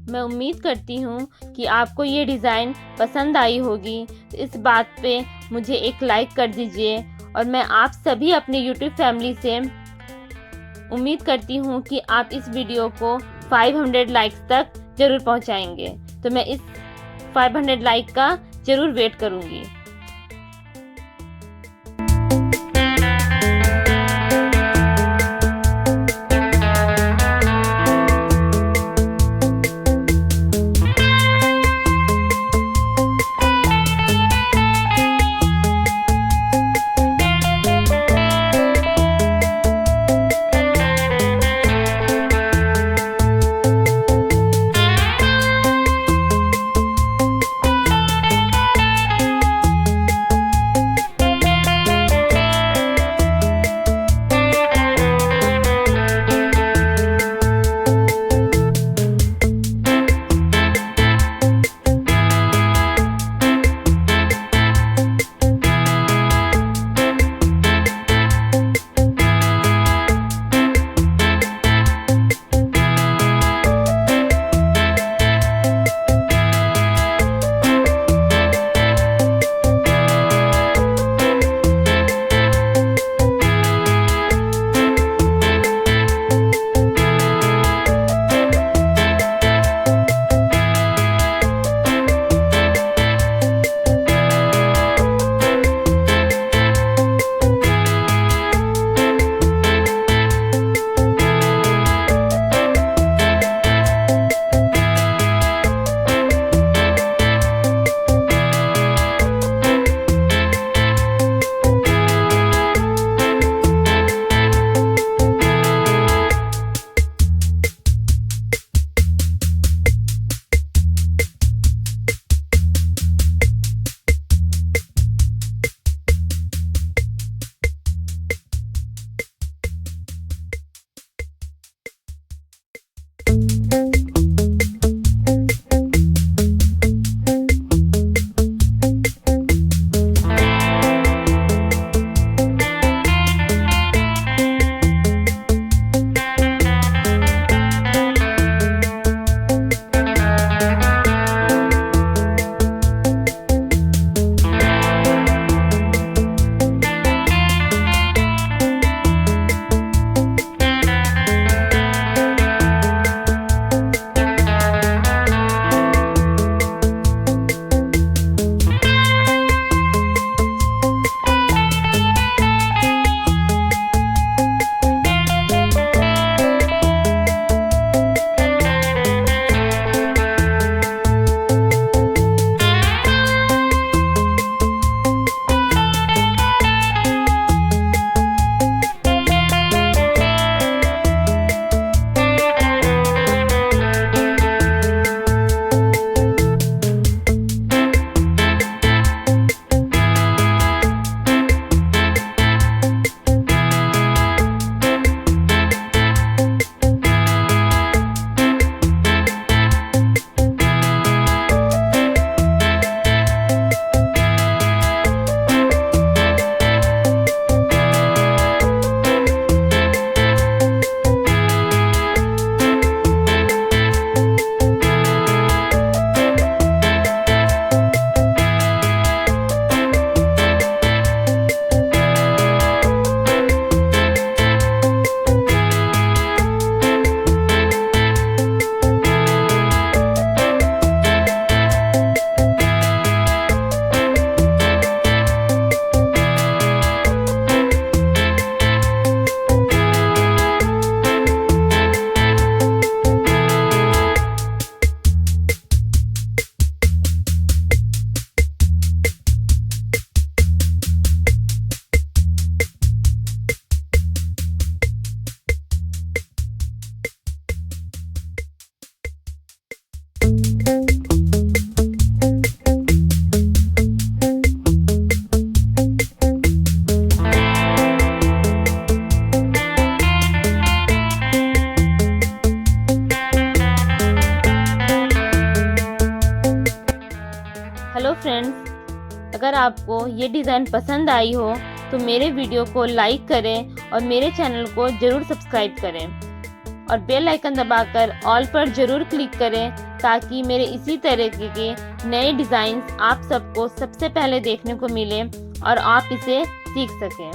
मैं उम्मीद करती हूँ कि आपको ये डिज़ाइन पसंद आई होगी। इस बात पे मुझे एक लाइक कर दीजिए और मैं आप सभी अपने यूट्यूब फैमिली से उम्मीद करती हूँ कि आप इस वीडियो को 500 लाइक्स तक ज़रूर पहुँचाएंगे। तो मैं इस 500 लाइक का ज़रूर वेट करूँगी। हेलो फ्रेंड्स, अगर आपको ये डिज़ाइन पसंद आई हो तो मेरे वीडियो को लाइक करें और मेरे चैनल को ज़रूर सब्सक्राइब करें और बेल आइकन दबाकर ऑल पर ज़रूर क्लिक करें ताकि मेरे इसी तरीके के नए डिज़ाइंस आप सबको सबसे पहले देखने को मिले और आप इसे सीख सकें।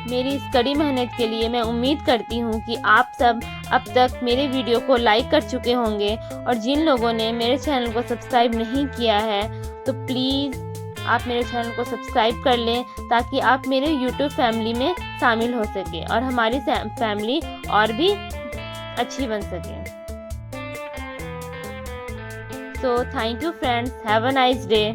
मेरी इस कड़ी मेहनत के लिए मैं उम्मीद करती हूँ कि आप सब अब तक मेरे वीडियो को लाइक कर चुके होंगे, और जिन लोगों ने मेरे चैनल को सब्सक्राइब नहीं किया है तो प्लीज़ आप मेरे चैनल को सब्सक्राइब कर लें, ताकि आप मेरे यूट्यूब फैमिली में शामिल हो सकें और हमारी फैमिली और भी अच्छी बन सके। So thank you friends, have a nice day.